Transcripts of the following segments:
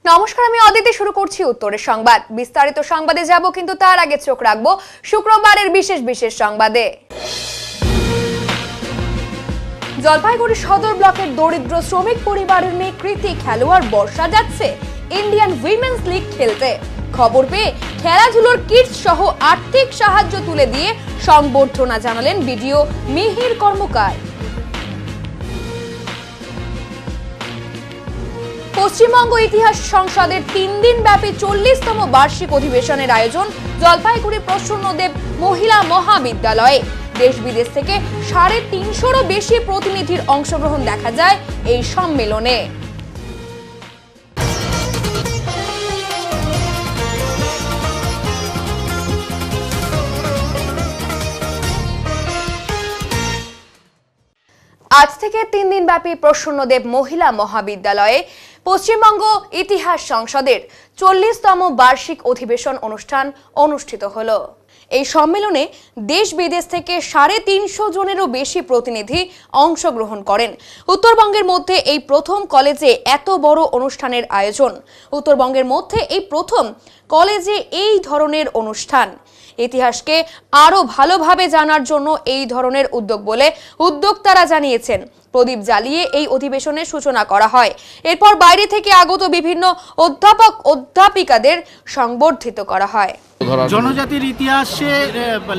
নমস্কার, আমি অদিতি। শুরু করছি উত্তরের সংবাদ। বিস্তারিত সংবাদে যাব, কিন্তু তার আগে চোখ রাখবো শুক্রবারের বিশেষ সংবাদে। জলপাইগুড়ি সদর ব্লকের দরিদ্র শ্রমিক পরিবারের মেয়ে কৃতি খেলোয়াড় বর্ষা যাচ্ছে ইন্ডিয়ান উইমেন্স লিগ খেলতে। খবর পেয়ে খেলাধুলোর কিটস সহ আর্থিক সাহায্য তুলে দিয়ে সংবর্ধনা জানালেন বিডিও মিহির কর্মকার। পশ্চিমবঙ্গ ইতিহাস সংসদের 3 দিন ব্যাপী 40তম বার্ষিক অধিবেশনের আয়োজন জলপাইগুড়ি প্রসন্নদেব মহিলা মহাবিদ্যালয়ে। দেশ বিদেশ থেকে 350-রও বেশি প্রতিনিধির অংশগ্রহণ দেখা যায় এই সম্মেলনে। আজ থেকে 3 দিন ব্যাপী প্রসন্নদেব মহিলা মহাবিদ্যালয়ে পশ্চিমবঙ্গ ইতিহাস সংসদের 40তম বার্ষিক অধিবেশন অনুষ্ঠান অনুষ্ঠিত হলো। এই সম্মেলনে দেশ বিদেশ থেকে 350 জনেরও বেশি প্রতিনিধি অংশগ্রহণ করেন। উত্তরবঙ্গের মধ্যে এই প্রথম কলেজে এত বড় অনুষ্ঠানের আয়োজন। উত্তরবঙ্গের মধ্যে এই প্রথম কলেজে এই ধরনের অনুষ্ঠান। ইতিহাসকে আরো ভালোভাবে জানার জন্য এই ধরনের উদ্যোগ বলে উদ্যোক্তারা জানিয়েছেন। প্রদীপ জ্বালিয়ে এই অধিবেশনের সূচনা করা হয়। এরপর বাইরে থেকে আগত বিভিন্ন অধ্যাপক অধ্যাপিকাদের সংবর্ধিত করা হয়। জনজাতির ইতিহাসে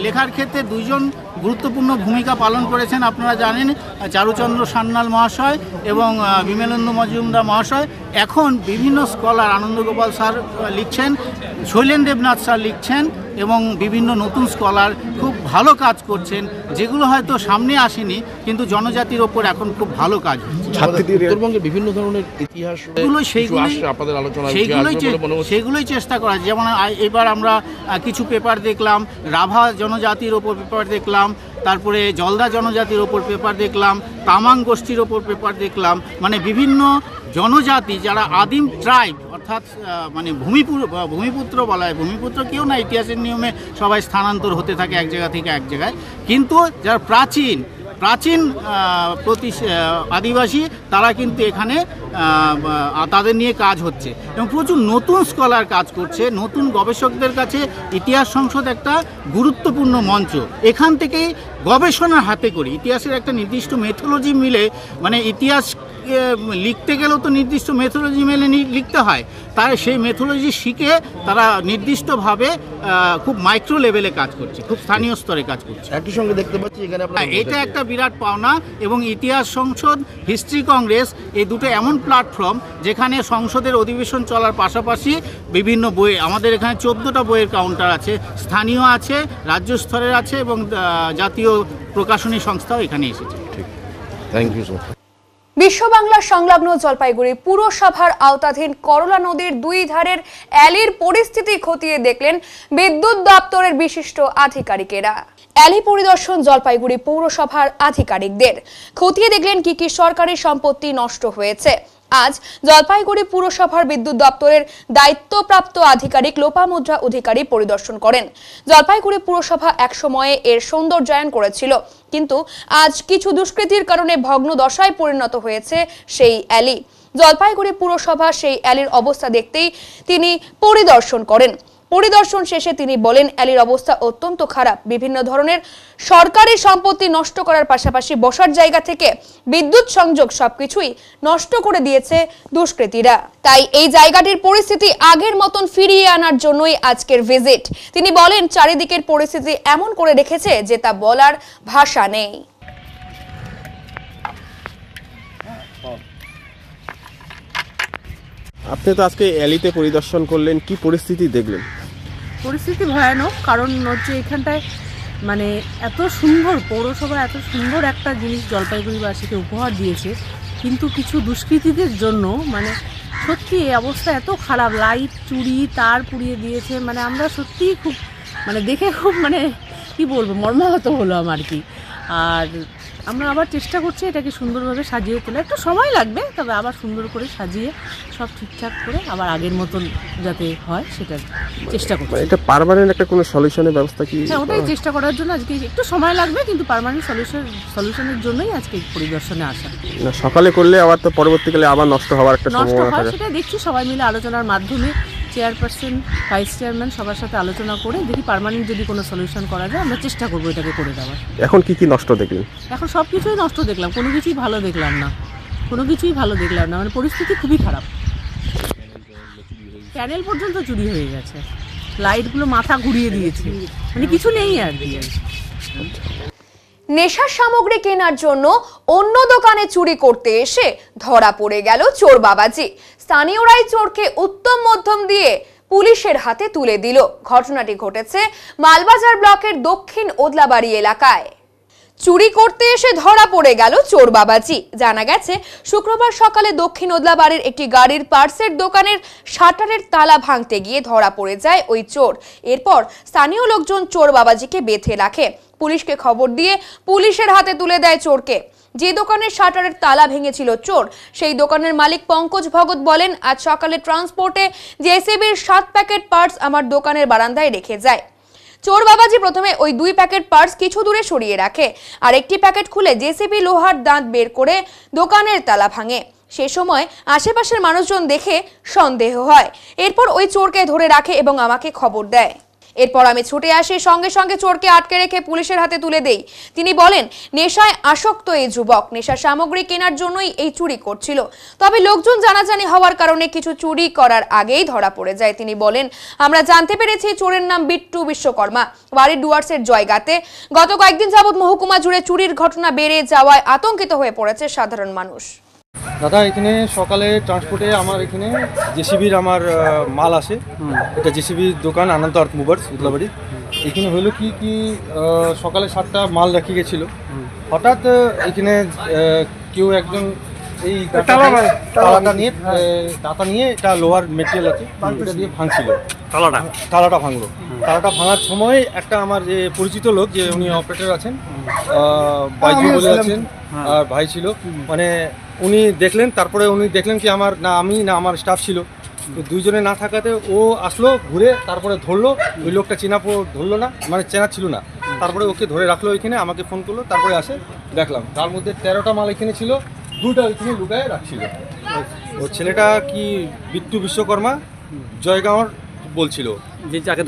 লেখার ক্ষেত্রে 2 জন গুরুত্বপূর্ণ ভূমিকা পালন করেছেন, আপনারা জানেন, চারুচন্দ্র সান্যাল মহাশয় এবং বিমলেন্দু মজুমদার মহাশয়। এখন বিভিন্ন স্কলার, আনন্দগোপাল স্যার লিখছেন, শৈলেন দেবনাথ স্যার লিখছেন এবং বিভিন্ন নতুন স্কলার খুব ভালো কাজ করছেন, যেগুলো হয়তো সামনে আসেনি, কিন্তু জনজাতির ওপর এখন খুব ভালো কাজ হচ্ছে। উত্তরবঙ্গের বিভিন্ন ধরনের ইতিহাস সেইগুলোই চেষ্টা করা। যেমন এবার আমরা কিছু পেপার দেখলাম, রাভা জনজাতির ওপর পেপার দেখলাম, তারপরে জলদা জনজাতির ওপর পেপার দেখলাম, তামাং গোষ্ঠীর ওপর পেপার দেখলাম। মানে বিভিন্ন জনজাতি যারা আদিম ট্রাইব, অর্থাৎ মানে ভূমিপুত্র বলা হয়, ভূমিপুত্র কেউ না, ইতিহাসের নিয়মে সবাই স্থানান্তর হতে থাকে এক জায়গা থেকে এক জায়গায়, কিন্তু যারা প্রাচীন আদিবাসী, তারা কিন্তু এখানে তাদের নিয়ে কাজ হচ্ছে এবং প্রচুর নতুন স্কলার কাজ করছে। নতুন গবেষকদের কাছে ইতিহাস সংসদ একটা গুরুত্বপূর্ণ মঞ্চ। এখান থেকেই গবেষণার হাতে করি ইতিহাসের একটা নির্দিষ্ট মেথোলজি মিলে, মানে ইতিহাস লিখতে গেলেও তো নির্দিষ্ট মেথোলজি মেলে লিখতে হয়, তাই সেই মেথোলজি শিখে তারা নির্দিষ্টভাবে খুব মাইক্রো লেভেলে কাজ করছে, খুব স্থানীয় স্তরে কাজ করছে। একই সঙ্গে দেখতে পাচ্ছি এখানে এটা একটা বিরাট পাওনা। এবং ইতিহাস সংসদ, হিস্ট্রি কংগ্রেস, এই দুটো এমন প্ল্যাটফর্ম যেখানে সংসদের অধিবেশন চলার পাশাপাশি বিভিন্ন বই, আমাদের এখানে 14টা বইয়ের কাউন্টার আছে, স্থানীয় আছে, রাজ্য স্তরের আছে এবং জাতীয় প্রকাশনী সংস্থাও এখানে এসেছে। ঠিক, থ্যাংক ইউ স্যার। বিশ্ব বাংলা সংলগ্ন জলপাইগুড়ি পুরসভার আওতাধীন করলা নদীর 2 ধারের অ্যালির পরিস্থিতি খতিয়ে দেখলেন বিদ্যুৎ দপ্তরের বিশিষ্ট আধিকারিকেরা। অ্যালি পরিদর্শন জলপাইগুড়ি পৌরসভার আধিকারিকদের। খতিয়ে দেখলেন কি কি সরকারি সম্পত্তি নষ্ট হয়েছে। আজ জলপাইগুড়ি পুরসভার বিদ্যুৎ দপ্তরের দায়িত্বপ্রাপ্ত আধিকারিক লোপামুদ্রা অধিকারী পরিদর্শন করেন। জলপাইগুড়ি পুরসভা এক সময়ে এর সৌন্দর্যায়ন করেছিল, কিন্তু আজ কিছু দুষ্কৃতির কারণে ভগ্ন দশায় পরিণত হয়েছে সেই অ্যালি। জলপাইগুড়ি পুরসভা সেই অ্যালির অবস্থা দেখতেই তিনি পরিদর্শন করেন। পরিদর্শন শেষে তিনি বলেন, অ্যালির অবস্থা অত্যন্ত খারাপ। বিভিন্ন ধরনের সরকারি সম্পত্তি নষ্ট করার পাশাপাশি বসার জায়গা থেকে বিদ্যুৎ সংযোগ সবকিছুই নষ্ট করে দিয়েছে দুষ্কৃতীরা। তাই এই জায়গাটির পরিস্থিতি আগের মতন ফিরিয়ে আনার জন্যই আজকের ভিজিট। তিনি বলেন, চারিদিকের পরিস্থিতি এমন করে রেখেছে যে তা বলার ভাষা নেই। আপনি তো আজকে অ্যালিতে পরিদর্শন করলেন, কি পরিস্থিতি দেখলেন? পরিস্থিতি ভয়ানক, কারণ হচ্ছে এখানটায় মানে এত সুন্দর পৌরসভা এত সুন্দর একটা জিনিস জলপাইগুড়িবাসীকে উপহার দিয়েছে, কিন্তু কিছু দুষ্কৃতীদের জন্য মানে সত্যি এই অবস্থা এত খারাপ। লাইট চুরি, তার পুড়িয়ে দিয়েছে। মানে আমরা সত্যিই খুব মানে দেখে খুব মানে কি বলবো, মর্মাহত হলো আমার কি। আর আমরা আবার চেষ্টা করছি এটাকে সুন্দরভাবে সাজিয়ে তোলা, একটু সময় লাগবে, তবে আবার সুন্দর করে সাজিয়ে সব ঠিকঠাক করে আবার আগের মতন যাতে হয় সেটার চেষ্টা করছি। এটা পার্মানেন্ট একটা কোনো সলিউশনের ব্যবস্থা কি? হ্যাঁ, ওটাই চেষ্টা করার জন্য আজকে একটু সময় লাগবে, কিন্তু পার্মানেন্ট সলিউশনের জন্যই আজকে পরিদর্শনে আসা। না সকালে করলে আবার তো পরবর্তীকালে আবার নষ্ট হওয়ার একটা নষ্ট সম্ভাবনা হয় থাকে। সেটা দেখছি সবাই মিলে আলোচনার মাধ্যমে, চেয়ারপারসন, ভাইস চেয়ারম্যান সবার সাথে আলোচনা করে দেখি পার্মানেন্ট যদি কোনো সলিউশন করা যায় আমরা চেষ্টা করবো এটাকে করে দেওয়ার। এখন কি কি নষ্ট দেখলেন? এখন সব কিছুই নষ্ট দেখলাম, কোনো কিছুই ভালো দেখলাম না, মানে পরিস্থিতি খুবই খারাপ। প্যানেল পর্যন্ত চুরি হয়ে গেছে, লাইটগুলো মাথা ঘুরিয়ে দিয়েছে, মানে কিছু নেই আর কি। নেশার সামগ্রী কেনার জন্য অন্য দোকানে চুরি করতে এসে ধরা পড়ে গেল চোর বাবাজি। স্থানীয়রাই চোরকে উত্তম মধ্যম দিয়ে পুলিশের হাতে তুলে দিল। ঘটনাটি ঘটেছে মালবাজার ব্লকের দক্ষিণ ওদলাবাড়ি এলাকায়। চুরি করতে এসে ধরা পড়ে গেল চোর বাবাজি। জানা গেছে শুক্রবার সকালে দক্ষিণ ওদলাবাড়ির একটি গাড়ির পার্টসের দোকানের শাটারের তালা ভাঙতে গিয়ে ধরা পড়ে যায় ওই চোর। এরপর স্থানীয় লোকজন চোর বাবাজিকে বেঁধে রাখে। পুলিশকে খবর দিয়ে পুলিশের হাতে তুলে দেয় চোরকে। যে দোকানের শাটারের তালা ভেঙেছিল চোর, সেই দোকানের মালিক পঙ্কজ ভগত বলেন, আজ সকালে ট্রান্সপোর্টে জেসিবির 7 প্যাকেট পার্টস আমার দোকানের বারান্দায় রেখে যায়। চোর বাবাজি প্রথমে ওই 2 প্যাকেট পার্টস কিছু দূরে সরিয়ে রাখে, আর একটি প্যাকেট খুলে জেসিবি লোহার দাঁত বের করে দোকানের তালা ভাঙে। সে সময় আশেপাশের মানুষজন দেখে সন্দেহ হয়। এরপর ওই চোরকে ধরে রাখে এবং আমাকে খবর দেয়। এরপর আমি ছুটে আসি, সঙ্গে সঙ্গে চোরকে আটকে রেখে পুলিশের হাতে তুলে দেই। তিনি বলেন, নেশায় আসক্ত এই যুবক নেশার সামগ্রী কেনার জন্যই এই চুরি করছিল। তবে লোকজন জানাজানি হওয়ার কারণে কিছু চুরি করার আগেই ধরা পড়ে যায়। তিনি বলেন, আমরা জানতে পেরেছি চোরের নাম বিট্টু বিশ্বকর্মা, বাড়ির ডুয়ার্সের জয়গাতে। গত কয়েকদিন যাবৎ মহকুমা জুড়ে চুরির ঘটনা বেড়ে যাওয়ায় আতঙ্কিত হয়ে পড়েছে সাধারণ মানুষ। দাদা, এখানে সকালে ট্রান্সপোর্টে আমার এখানে জেসিবির আমার মাল আসে। এটা জেসিবির দোকান আনন্দ আর্থ মুভার্স উদলাবাড়ি। এখানে হলো কি সকালে 7টা মাল রেখে গেছিলো। হঠাৎ এখানে কেউ একজন এই তালাটা নিয়ে এটা লোহার মেটেরিয়াল আছে, এটা দিয়ে ভাঙছিল। তালাটা ভাঙলো। তালাটা ভাঙার সময় একটা আমার যে পরিচিত লোক, যে উনি অপারেটর আছেন, বাইজি বলে আছেন, আর ভাই ছিল, মানে উনি দেখলেন। তারপরে উনি দেখলেন কি আমি না আমার স্টাফ ছিল, তো দুইজনে না থাকাতে ও আসলো ঘুরে, তারপরে ধরলো। ওই লোকটা ধরলো না, মানে চেনা ছিল না। তারপরে ওকে ধরে রাখলো এখানে, আমাকে ফোন করলো। তারপরে আসে দেখলাম তার মধ্যে 13টা মাল এখানে ছিল, 2টা ওইখানে লুকায় রাখছিল। ও ছেলেটা কি বিট্টু বিশ্বকর্মা জয়গাঁওর বলছিল, যে যাকে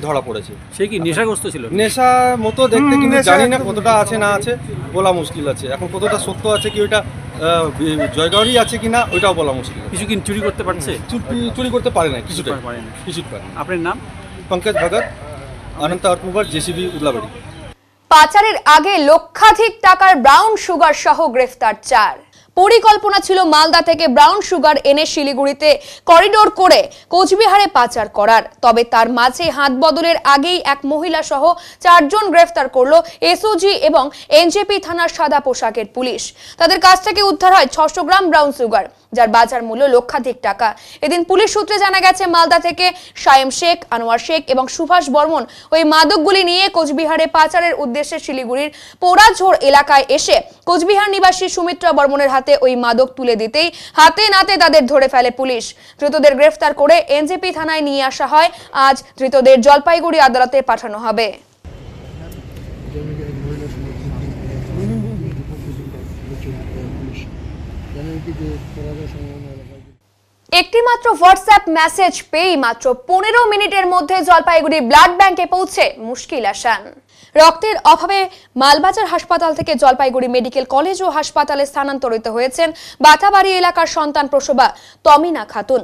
ধরা পড়েছে সে কি নেশাগ্রস্ত ছিল? নেশা মতো দেখতে, কিন্তু জানি না কতটা আছে না আছে বলা মুশকিল আছে। এখন কতটা সত্য আছে কি ওইটা জয়গাঁওরই আছে কিনা ওইটাও বলা মুশকিল। কিছু কি চুরি করতে পারছে? চুরি করতে পারে না, কিছুটা পারে না। পারে। আপনার নাম? পঙ্কজ ভগত, আনন্দ আর্থ মুভার্স, জেসিবি উদলাবাড়ি। পাচারের আগে লক্ষাধিক টাকার ব্রাউন সুগার সহ গ্রেফতার 4। পরিকল্পনা ছিল মালদা থেকে ব্রাউন সুগার এনে শিলিগুড়িতে করিডোর করে কোচবিহারে পাচার করার। তবে তার মাঝে হাত বদলের আগেই এক মহিলা সহ 4 জন গ্রেফতার করলো এসওজি এবং এনজেপি থানার সাদা পোশাকের পুলিশ। তাদের কাছ থেকে উদ্ধার হয় 600 গ্রাম ব্রাউন সুগার, যার বাজার মূল্য লক্ষাধিক টাকা। এদিন পুলিশ সূত্রে জানা গেছে, মালদা থেকে সায়েম শেখ, আনোয়ার শেখ এবং সুভাষ বর্মন ওই মাদকগুলি নিয়ে কোচবিহারে পাচারের উদ্দেশ্যে শিলিগুড়ির পোড়াঝোড় এলাকায় এসে কোচবিহার নিবাসী সুমিত্রা বর্মনের হাতে ওই মাদক তুলে দিতেই হাতে নাতে তাদের ধরে ফেলে পুলিশ। ধৃতদের গ্রেফতার করে এনজেপি থানায় নিয়ে আসা হয়। আজ ধৃতদের জলপাইগুড়ি আদালতে পাঠানো হবে। একটি মাত্র হোয়াটসঅ্যাপ মেসেজ পেয়ে মাত্র 15 মিনিটের মধ্যে জলপাইগুড়ি ব্লাড ব্যাংকে পৌঁছে মুশকিল আসান। রক্তের অভাবে মালবাজার হাসপাতাল থেকে জলপাইগুড়ি মেডিকেল কলেজ ও হাসপাতালে স্থানান্তরিত হয়েছেন বাতাবাড়ি এলাকার সন্তান প্রসবা তমিনা খাতুন।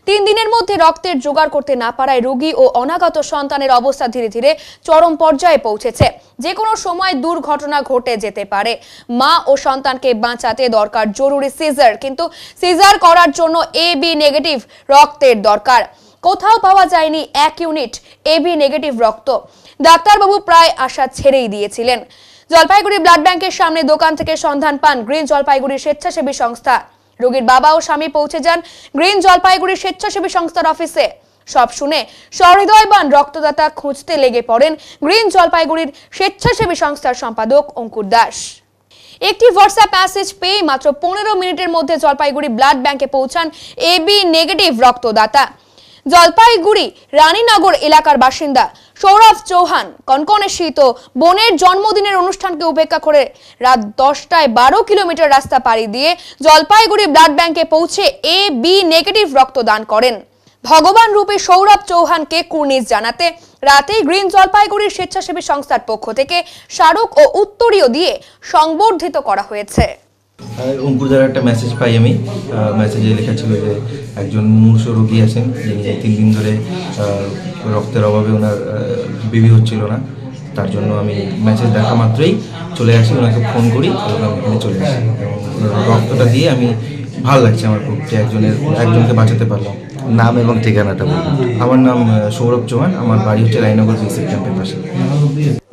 3 দিনের মধ্যে রক্তের জোগাড় করতে না পারায় রোগী ও অনাগত সন্তানের অবস্থা ধীরে ধীরে চরম পর্যায়ে পৌঁছেছে। যে কোনো সময় দুর্ঘটনা ঘটে যেতে পারে। মা ও সন্তানকে বাঁচাতে দরকার জরুরি সিজার, কিন্তু সিজার করার জন্য এবি নেগেটিভ রক্তের দরকার। কোথাও পাওয়া যায়নি 1 ইউনিট এবি নেগেটিভ রক্ত। ডাক্তারবাবু প্রায় আশা ছেড়েই দিয়েছিলেন। জলপাইগুড়ি ব্লাড ব্যাংকের সামনে দোকান থেকে সন্ধান পান গ্রিন জলপাইগুড়ি স্বেচ্ছাসেবী সংস্থা। রোগীর বাবা ও স্বামী পৌঁছে যান গ্রিন জলপাইগুড়ি স্বেচ্ছাসেবী সংস্থার অফিসে। সব শুনে সহৃদয়বান রক্তদাতা খুঁজতে লেগে পড়েন গ্রিন জলপাইগুড়ির স্বেচ্ছাসেবী সংস্থার সম্পাদক অঙ্কুর দাস। একটি হোয়াটসঅ্যাপ মেসেজ পেয়ে মাত্র 15 মিনিটের মধ্যে জলপাইগুড়ি ব্লাড ব্যাংকে পৌঁছান এবি নেগেটিভ রক্তদাতা। জলপাইগুড়ি রানীনগর এলাকার বাসিন্দা সৌরভ চৌহান কনকনে শীত বোনের জন্মদিনের অনুষ্ঠানকে উপেক্ষা করে রাত 10টায় 12 কিলোমিটার রাস্তা পাড়ি দিয়ে জলপাইগুড়ি ব্লাড ব্যাংকে পৌঁছে এবি নেগেটিভ রক্তদান করেন। ভগবান রূপে সৌরভ চৌহানকে কুর্নিশ জানাতে রাতেই গ্রিন জলপাইগুড়ির স্বেচ্ছাসেবী সংস্থার পক্ষ থেকে স্মারক ও উত্তরীয় দিয়ে সংবর্ধিত করা হয়েছে। অঙ্কুর দ্বারা একটা মেসেজ পাই আমি, মেসেজে লেখা ছিল যে একজন মুমূর্ষ রোগী আছেন, যিনি 3 দিন ধরে রক্তের অভাবে ওনার বেবি হচ্ছিল না। তার জন্য আমি মেসেজ দেখা মাত্রই চলে আসি, ওনাকে ফোন করি এবং আমি এখানে চলে আসি এবং রক্তটা দিয়ে আমি ভালো লাগছে আমার খুব, যে একজনকে বাঁচাতে পারলাম। নাম এবং ঠিকানাটা বলুন। আমার নাম সৌরভ চৌহান, আমার বাড়ি হচ্ছে রায়নগর বিএসএফ ক্যাম্পের পাশে।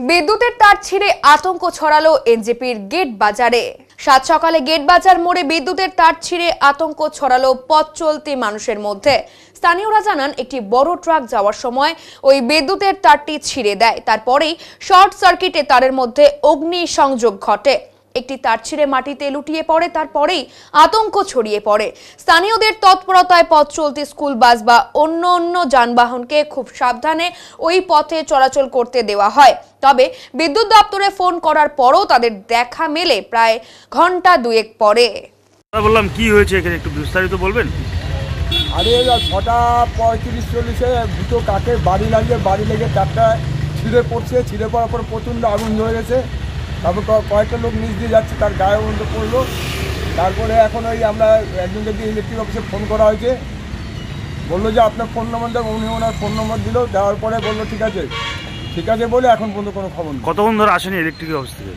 বিদ্যুতের তার ছিঁড়ে আতঙ্ক ছড়ালো এনজেপির গেট বাজারে। সাত সকালে গেট বাজার মোড়ে বিদ্যুতের তার ছিঁড়ে আতঙ্ক ছড়ালো পথ চলতি মানুষের মধ্যে। স্থানীয়রা জানান একটি বড় ট্রাক যাওয়ার সময় ওই বিদ্যুতের তারটি ছিঁড়ে দেয়, তারপরেই শর্ট সার্কিটে তারের মধ্যে অগ্নি সংযোগ ঘটে। একটি তার ছিঁড়ে মাটিতে লুটিয়ে পড়ে, তারপরেই আতঙ্ক ছড়িয়ে পড়ে। স্থানীয়দের তৎপরতায় পথ চলতি স্কুল বাস বা অন্য যানবাহনকে খুব সাবধানে ওই পথে চলাচল করতে দেওয়া হয়। তবে বিদ্যুৎ দপ্তরে ফোন করার পরও তাদের দেখা মেলে প্রায় ঘন্টা 2 পরে। বললাম কি হয়েছে এখানে একটু বিস্তারিত বলবেন? আরে 6:35-40-40-এ দুটো কাকে বাড়ি লেগে তারটা ছিঁড়ে পড়ছে, ছিঁড়ে পড়ার পর প্রচণ্ড আগুন ধরে গেছে। তারপর কয়েকটা লোক নিচ দিয়ে যাচ্ছে, তার গায়ে বন্ধ পড়লো। তারপরে এখন ওই আমরা একজনকে দিয়ে ইলেকট্রিক অফিসে ফোন করা হয়েছে, বললো যে আপনার ফোন নম্বর দেন। উনি ওনার ফোন নম্বর দিল, দেওয়ার পরে বললো ঠিক আছে বলে এখন পর্যন্ত কোনো খবর নেই। কতক্ষণ ধরে আসেনি ইলেকট্রিক অফিস থেকে?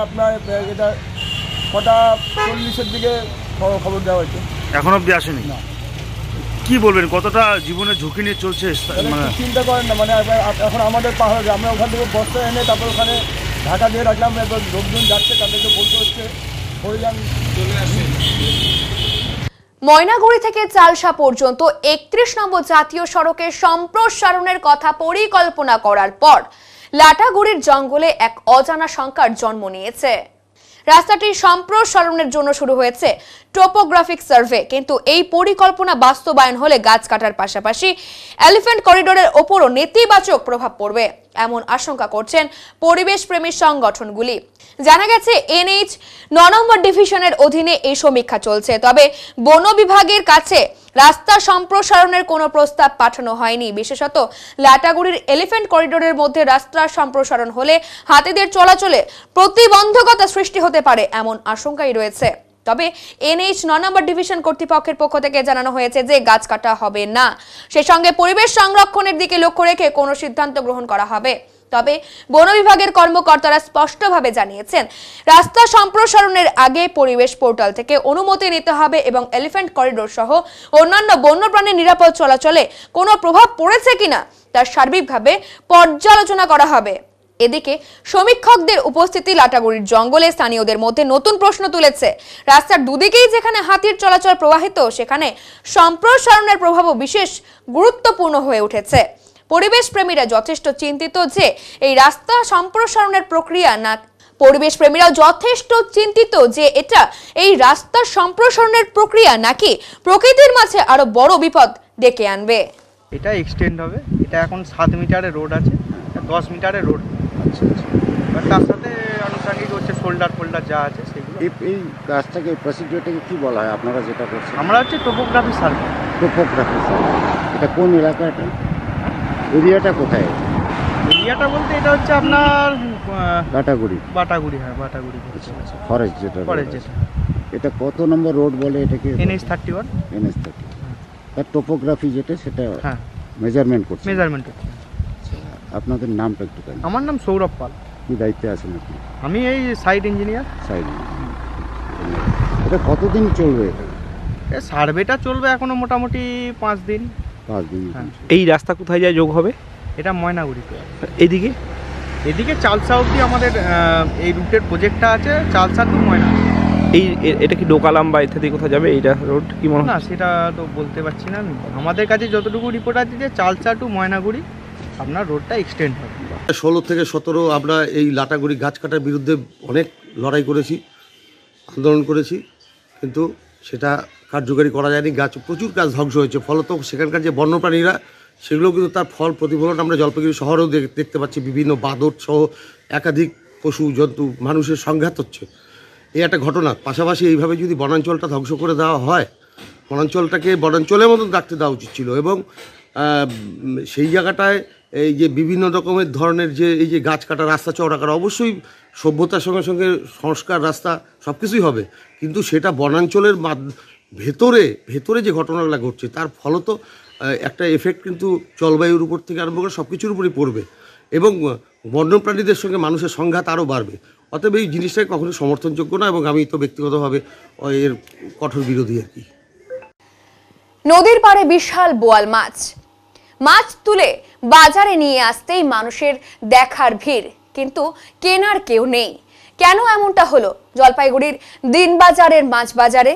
আপনার প্রায় এটা 6:40-এর দিকে খবর দেওয়া হয়েছে, এখন অবধি আসেনি। কি বলবেন, কতটা জীবনের ঝুঁকি নিয়ে চলছে? চিন্তা করেন না, মানে এখন আমাদের পাহাড়ে আমরা ওখান থেকে বস্তা এনে তারপর ওখানে ঢাকা দিয়ে রাখলাম। এবার লোকজন যাচ্ছে, তাদেরকে বলতে হচ্ছে পড়ে যান, চলে আসে। ময়নাগুড়ি থেকে চালসা পর্যন্ত 31 নম্বর জাতীয় সড়কের সম্প্রসারণের কথা পরিকল্পনা করার পর লাটাগুড়ির জঙ্গলে এক অজানা শঙ্কার জন্ম নিয়েছে। রাস্তাটির সম্প্রসারণের জন্য শুরু হয়েছে টোপোগ্রাফিক সার্ভে, কিন্তু এই পরিকল্পনা বাস্তবায়ন হলে গাছ কাটার পাশাপাশি এলিফ্যান্ট করিডোরের ওপরও নেতিবাচক প্রভাব পড়বে এমন আশঙ্কা করছেন পরিবেশ প্রেমী সংগঠনগুলি। জানা গেছে NH 9 নম্বর ডিভিশনের অধীনে এই সমীক্ষা চলছে, তবে বন বিভাগের কাছে রাস্তা সম্প্রসারণের কোনো প্রস্তাব পাঠানো হয়নি। বিশেষত লাটাগুড়ির এলিফ্যান্ট করিডোরের মধ্যে রাস্তা সম্প্রসারণ হলে হাতিদের চলাচলে প্রতিবন্ধকতা সৃষ্টি হতে পারে এমন আশঙ্কাই রয়েছে। তবে NH 9 নম্বর ডিভিশন কর্তৃপক্ষের পক্ষ থেকে জানানো হয়েছে যে গাছ কাটা হবে না, সেই সঙ্গে পরিবেশ সংরক্ষণের দিকে লক্ষ্য রেখে কোনো সিদ্ধান্ত গ্রহণ করা হবে। তবে বন বিভাগের কর্মকর্তারা স্পষ্টভাবে জানিয়েছেন রাস্তা সম্প্রসারণের আগে পরিবেশ পোর্টাল থেকে অনুমতি নিতে হবে এবং এলিফ্যান্ট করিডোর সহ অন্যান্য বন্যপ্রাণীর নিরাপদ চলাচলে কোনো প্রভাব পড়েছে কিনা তার সার্বিকভাবে পর্যালোচনা করা হবে। এদিকে সমীক্ষকদের উপস্থিতি লাটাগুড়ির জঙ্গলে স্থানীয়দের মধ্যে নতুন প্রশ্ন তুলেছে। রাস্তার দুদিকেই যেখানে হাতির চলাচল প্রবাহিত, সেখানে সম্প্রসারণের প্রভাবও বিশেষ গুরুত্বপূর্ণ হয়ে উঠেছে। পরিবেশ প্রেমীরা যথেষ্ট চিন্তিত যে এই রাস্তা সম্প্রসারণের প্রক্রিয়া না পরিবেশ প্রেমীরাও যথেষ্ট চিন্তিত যে এই রাস্তা সম্প্রসারণের প্রক্রিয়া নাকি প্রকৃতির মাঝে আরো বড় বিপদ ডেকে আনবে। এটা এক্সটেন্ড হবে, এটা এখন 7 মিটারের রোড আছে, 10 মিটারের রোড। তার সাথে আনুষঙ্গিক হচ্ছে ফোল্ডার যা আছে সেগুলো। এই কাজটাকে প্রসিডিওরটাকে কি বলা হয় আপনারা যেটা করছেন? আমরা হচ্ছে টোপোগ্রাফি সার্ভে। টোপোগ্রাফি সার্ভে, এটা কোন এলাকা? এটা এরিয়াটা কোথায়? এরিয়াটা বলতে এটা হচ্ছে আপনার বাটাগুড়ি। হ্যাঁ, বাটাগুড়ি ফরেস্ট যেটা। এটা কত নম্বর রোড বলে এটাকে? NH 31। NH 30। তার টোপোগ্রাফি যেটা সেটা মেজারমেন্ট করছে। আপনাদের নামটা একটু? আমার নাম সৌরভ পাল। কি দায়িত্বে আছেন আপনি? আমি এই সাইট ইঞ্জিনিয়ার। এটা কতদিন চলবে? সার্ভেটা চলবে এখনো মোটামুটি 5 দিন। 5 দিন। এই রাস্তা কোথায় যায় যোগ হবে? এটা ময়নাগুড়িতে। এদিকে চালসা অবধি আমাদের এই রুটের প্রজেক্টটা আছে, চালসা টু ময়না। এটা কি ডোকালাম বা ইত্যাদি কোথায় যাবে এইটা রোড? কি মনে হয়? না, সেটা তো বলতে পারছি না আমি। আমাদের কাছে যতটুকু রিপোর্ট আছে যে চালসা টু ময়নাগুড়ি আপনার রোডটা এক্সটেন্ড হবে। 16 থেকে 17 আমরা এই লাটাগুড়ি গাছ কাটার বিরুদ্ধে অনেক লড়াই করেছি, আন্দোলন করেছি, কিন্তু সেটা কার্যকারী করা যায়নি। প্রচুর গাছ ধ্বংস হয়েছে, ফলত সেখানকার যে বন্যপ্রাণীরা সেগুলো কিন্তু তার ফল প্রতিফলন আমরা জলপাইগুড়ি শহরেও দেখতে পাচ্ছি। বিভিন্ন বাদর সহ একাধিক পশু জন্তু মানুষের সংঘাত হচ্ছে, এই একটা ঘটনা। পাশাপাশি এইভাবে যদি বনাঞ্চলটা ধ্বংস করে দেওয়া হয়, বনাঞ্চলটাকে বনাঞ্চলের মতন রাখতে দেওয়া উচিত ছিল। এবং সেই জায়গাটায় এই যে বিভিন্ন রকমের ধরনের যে এই যে গাছ কাটা, রাস্তা চওড়া করা, অবশ্যই সভ্যতার সঙ্গে সঙ্গে সংস্কার, রাস্তা সব কিছুই হবে, কিন্তু সেটা বনাঞ্চলের ভেতরে যে ঘটনাগুলো ঘটছে তার ফলত একটা এফেক্ট কিন্তু জলবায়ুর উপর থেকে আরম্ভ করে সব কিছুর উপরই পড়বে এবং বন্যপ্রাণীদের সঙ্গে মানুষের সংঘাত আরও বাড়বে। অতএব এই জিনিসটাই কখনো সমর্থনযোগ্য না এবং আমি তো ব্যক্তিগতভাবে এর কঠোর বিরোধী আর কি। নদীর পাড়ে বিশাল বোয়াল মাছ তুলে বাজারে নিয়ে আসতেই মানুষের দেখার ভিড়, কিন্তু কেনার কেউ নেই। কেন এমনটা হলো জলপাইগুড়ির দিনবাজারের মাছ বাজারে?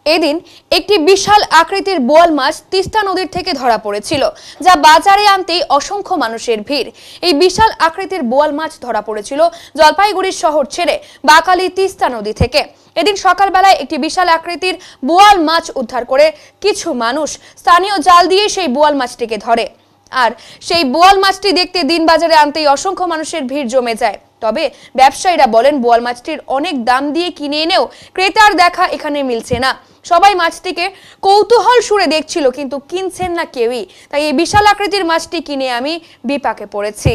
এদিন একটি বিশাল আকৃতির বোয়াল মাছ তিস্তা নদীর থেকে ধরা পড়েছিল, যা বাজারে আনতেই অসংখ্য মানুষের ভিড়। এই বিশাল আকৃতির বোয়াল মাছ ধরা পড়েছিল জলপাইগুড়ির শহর ছেড়ে বাকালি তিস্তা নদী থেকে। এদিন সকালবেলায় একটি বিশাল আকৃতির বোয়াল মাছ উদ্ধার করে কিছু মানুষ স্থানীয় জাল দিয়ে সেই বোয়াল মাছটিকে ধরে। আর সেই বোয়াল মাছটি দেখতে দিন বাজারে আনতেই অসংখ্য মানুষের ভিড় জমে যায়। তবে ব্যবসায়ীরা বলেন বোয়াল মাছটির অনেক দাম দিয়ে কিনে এনেও ক্রেতার দেখা এখানে মিলছে না। সবাই মাছটিকে কৌতূহল সুরে দেখছিল, কিন্তু কিনছেন না কেউই। তাই এই বিশাল আকৃতির মাছটি কিনে আমি বিপাকে পড়েছি।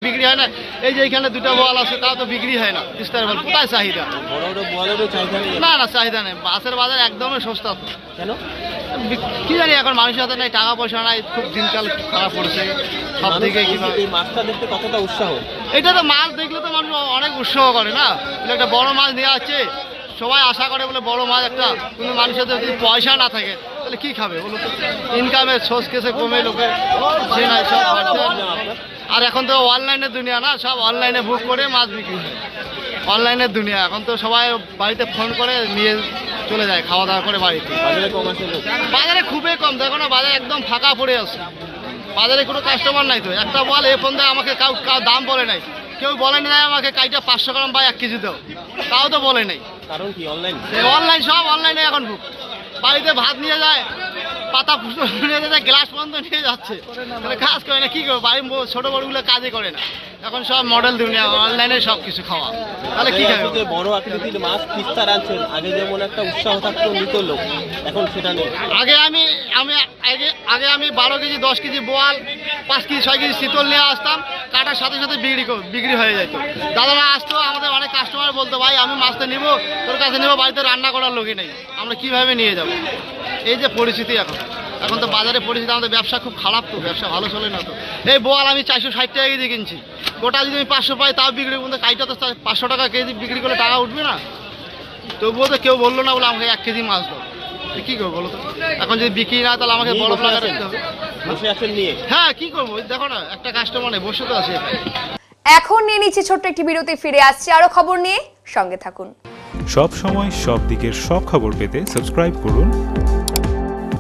বিক্রি হয় না, এই যে এখানে দুটো বোয়াল আছে তাও তো বিক্রি হয় না। তিস্তার বোয়াল কোথায় চাহিদা? বড় বড় বোয়ালেরও চাহিদা নেই। না চাহিদা নেই, মাছের বাজার একদমই সস্তা। কেন কি জানি, এখন মানুষের হাতে নাই, টাকা পয়সা নাই, খুব দিনকাল খারাপ পড়েছে সব দিকে। এই মাছটা দেখতে কতটা উৎসাহ, এটা তো মাছ দেখলে তো মানুষ অনেক উৎসাহ করে না। একটা বড় মাছ দেওয়া হচ্ছে, সবাই আশা করে বলে বড় মাছ একটা, কিন্তু মানুষের যদি পয়সা না থাকে তাহলে কি খাবে বলো তো? ইনকামের সোর্স কেসে কমে লোকের যে নাই সব। আর এখন তো অনলাইনের দুনিয়া না, সব অনলাইনে বুক করে মাছ বিক্রি হয়। অনলাইনের দুনিয়া, এখন তো সবাই বাড়িতে ফোন করে নিয়ে চলে যায় খাওয়া দাওয়া করে বাড়িতে। বাজারে খুবই কম, দেখো না বাজারে একদম ফাঁকা পড়ে আছে, বাজারে কোনো কাস্টমার নাই। তো একটা বল এ ফোন দেয় আমাকে, কাউ দাম বলে নাই, কেউ বলে নাই আমাকে কাইটা 500 গ্রাম বা 1 কেজি দাও, তাও তো বলে নাই। কারণ কি অনলাইন সব অনলাইনে এখন বুক। বাড়িতে ভাত নিয়ে যায়, পাতা পুষ্প নিয়ে যায়, গ্লাস পর্যন্ত নিয়ে যাচ্ছে, তাহলে কাজ করে না কি করবে? বাড়ির ছোট বড়গুলো কাজে করে না, এখন সব মডেল দুনিয়া, অনলাইনে সব কিছু খাওয়া, তাহলে কি খাবে? বড় আকৃতির মাছ তিস্তা আনছেন, আগে যেমন একটা উৎসাহ থাকতো নিত লোক, এখন সেটা নেই। আগে আমি 12 কেজি 10 কেজি বোয়াল, 5 কেজি 6 কেজি শীতল নিয়ে আসতাম, কাটার সাথে সাথে বিক্রি হয়ে যেত। দাদারা আসতো, আমাদের অনেক কাস্টমার বলতো ভাই আমি মাছটা নিবো, তোর কাছে নেবো, বাড়িতে রান্না করার লোকই নেই, আমরা কিভাবে নিয়ে যাবো? এই যে পরিস্থিতি এখন তো বাজারে পরিস্থিতি, আমাদের ব্যবসা খুব খারাপ, তো ব্যবসা ভালো চলে না। তো এই বোয়াল আমি 460 টাকা কেজি কিনছি, গোটা যদি আমি 500 পাই তাও বিক্রি করবো, কাইটা তো 500 টাকা কেজি বিক্রি করলে টাকা উঠবে না। তবুও তো কেউ বললো না বলে আমাকে 1 কেজি মাছ দাও, কি করবো বলো তো? এখন যদি বিক্রি না তাহলে আমাকে বড় প্লাকা রাখতে হবে। হ্যাঁ কি করবো, দেখো না একটা কাস্টমার নেই, বসে তো আছে। এখন নিয়ে নিচ্ছি ছোট্ট একটি বিরতি, ফিরে আসছি আরো খবর নিয়ে, সঙ্গে থাকুন। সব সময় সব দিকের সব খবর পেতে সাবস্ক্রাইব করুন,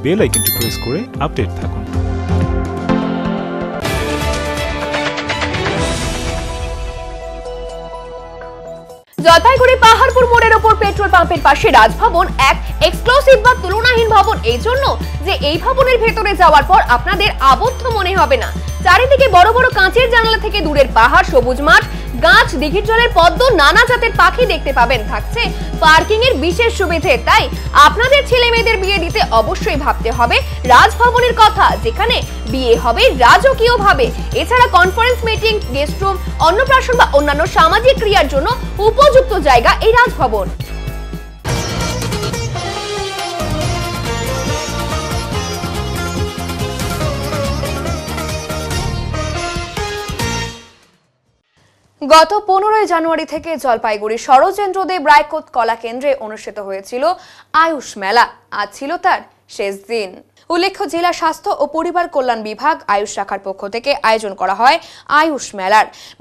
বেল আইকনটি প্রেস করে আপডেট থাকুন। জলপাইগুড়ি পাহাড়পুর মোড়ের ওপর পেট্রোল পাম্পের পাশে রাজভবন এক এক্সক্লুসিভ বা তুলনাহীন ভবন, এই জন্য যে এই ভবনের ভেতরে যাওয়ার পর আপনাদের আবদ্ধ মনে হবে না। চারিদিকে বড় বড় কাঁচের জানালা থেকে দূরের পাহাড়, সবুজ মাঠ, গাছ, দিঘির জলের পদ্ম, নানা জাতের পাখি দেখতে পাবেন। থাকছে পার্কিং এর বিশেষ সুবিধে। তাই আপনাদের ছেলে মেয়েদের বিয়ে দিতে অবশ্যই ভাবতে হবে রাজভবনের কথা, যেখানে বিয়ে হবে রাজকীয় ভাবে। এছাড়া কনফারেন্স, মিটিং, গেস্ট রুম, অন্নপ্রাশন বা অন্যান্য সামাজিক ক্রিয়ার জন্য উপযুক্ত জায়গা এই রাজভবন। গত 15 জানুয়ারি থেকে জলপাইগুড়ি সরোজেন্দ্রদেব রায়কোট কলা কেন্দ্রে অনুষ্ঠিত হয়েছিল আয়ুষ মেলা। আজ ছিল তার শেষ দিন। উল্লেখ্য, জেলা স্বাস্থ্য ও পরিবার কল্যাণ বিভাগ আয়ুষ শাখার পক্ষ থেকে আয়োজন করা হয় আয়ুষ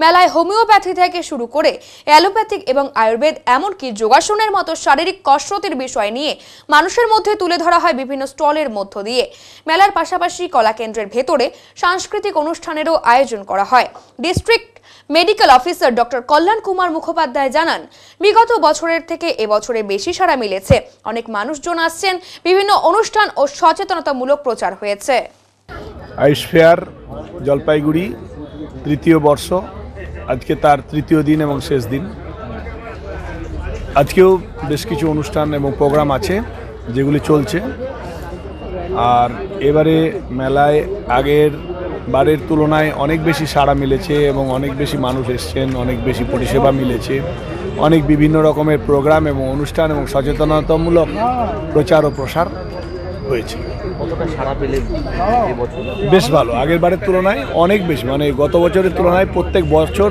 মেলায় হোমিওপ্যাথি থেকে শুরু করে অ্যালোপ্যাথিক এবং আয়ুর্বেদ এমনকি যোগাসনের মতো শারীরিক কসরতের বিষয় নিয়ে মানুষের মধ্যে তুলে ধরা হয় বিভিন্ন স্টলের মধ্য দিয়ে। মেলার পাশাপাশি কলা কেন্দ্রের ভেতরে সাংস্কৃতিক অনুষ্ঠানেরও আয়োজন করা হয়। ডিস্ট্রিক্ট মেডিকেল অফিসার ডক্টর কল্যাণ কুমার মুখোপাধ্যায় জানান, বিগত বছরের থেকে এবছরে বেশি সাড়া মিলেছে। অনেক মানুষজন আসছেন, বিভিন্ন অনুষ্ঠান ও সচেতনতামূলক প্রচার হয়েছে। আয়ুষ ফেয়ার জলপাইগুড়ি তৃতীয় বর্ষ, আজকে তার তৃতীয় দিন এবং শেষ দিন। আজকেও বেশ কিছু অনুষ্ঠান এবং প্রোগ্রাম আছে যেগুলি চলছে। আর এবারে মেলায় আগের বারের তুলনায় অনেক বেশি সাড়া মিলেছে এবং অনেক বেশি মানুষ এসছেন, অনেক বেশি পরিষেবা মিলেছে, অনেক বিভিন্ন রকমের প্রোগ্রাম এবং অনুষ্ঠান এবং সচেতনতামূলক প্রচার ও প্রসার হয়েছে। বেশ ভালো, আগের বারের তুলনায় অনেক বেশি, মানে গত বছরের তুলনায় প্রত্যেক বছর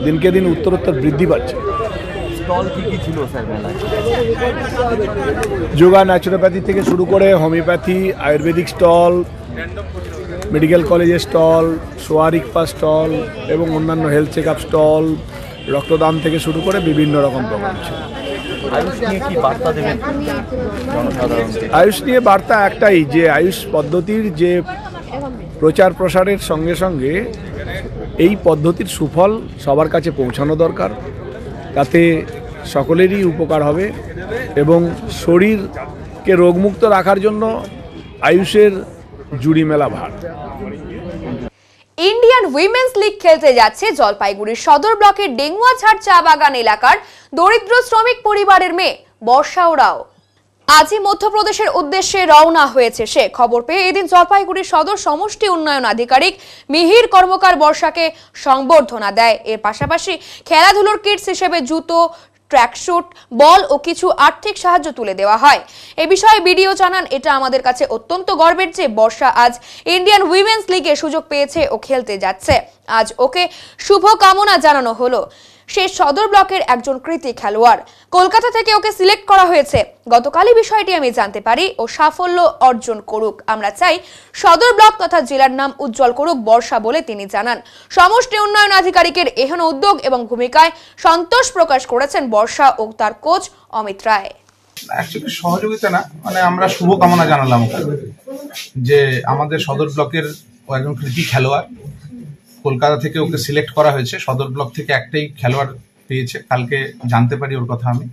দিনকে দিন উত্তরোত্তর বৃদ্ধি পাচ্ছে। যোগা, ন্যাচুরোপ্যাথি থেকে শুরু করে হোমিওপ্যাথি, আয়ুর্বেদিক স্টল, মেডিকেল কলেজের স্টল, সোয়ারিকপা স্টল এবং অন্যান্য হেলথ চেক আপ স্টল, রক্তদান থেকে শুরু করে বিভিন্ন রকম প্রোগ্রাম ছিল। আয়ুষ নিয়ে বার্তা একটাই, যে আয়ুষ পদ্ধতির যে প্রচার প্রসারের সঙ্গে সঙ্গে এই পদ্ধতির সুফল সবার কাছে পৌঁছানো দরকার, তাতে সকলেরই উপকার হবে এবং শরীরকে রোগমুক্ত রাখার জন্য আয়ুষের জুড়ি মেলা ভার। ইন্ডিয়ান উইমেন্স লিগ খেলতে যাচ্ছে জলপাইগুড়ির সদর ব্লকের ডেঙ্গুয়াঝাড় চা বাগান এলাকার দরিদ্র শ্রমিক পরিবারের মেয়ে বর্ষা ওরাও। আজই মধ্যপ্রদেশের উদ্দেশ্যে রওনা হয়েছে সে। খবর পেয়ে এদিন জলপাইগুড়ির সদর সমষ্টি উন্নয়ন আধিকারিক মিহির কর্মকার বর্ষাকে সংবর্ধনা দেয়। এর পাশাপাশি খেলাধুলোর কিটস হিসেবে জুতো, ট্র্যাকশুট, বল ও কিছু আর্থিক সাহায্য তুলে দেওয়া হয়। এ বিষয়ে বিডিও জানান, এটা আমাদের কাছে অত্যন্ত গর্বের যে বর্ষা আজ ইন্ডিয়ান উইমেন্স লিগে সুযোগ পেয়েছে ও খেলতে যাচ্ছে। আজ ওকে শুভ কামনা জানানো হলো। সে সদর ব্লকের একজন কৃতি খেলোয়াড়, কলকাতা থেকে ওকে সিলেক্ট করা হয়েছে। গতকালই বিষয়টি আমি জানতে পারি ও সাফল্য অর্জন করুক। আমরা চাই সদর ব্লক তথা জেলার নাম উজ্জ্বল করুক বর্ষা বলে তিনি জানান। সমষ্টি উন্নয়ন আধিকারিকের এহেন উদ্যোগ এবং ভূমিকায় সন্তোষ প্রকাশ করেছেন বর্ষা ও তার কোচ অমিত রায়। অ্যাকচুয়ালি সহযোগিতা না, মানে আমরা শুভকামনা জানালাম যে আমাদের সদর ব্লকের একজন কৃতি খেলোয়াড়, কলকাতা থেকে ওকে সিলেক্ট করা হয়েছে। সদর ব্লক থেকে একটাই খেলোয়াড় পেয়েছে, কালকে জানতে পারি ওর কথা আমি,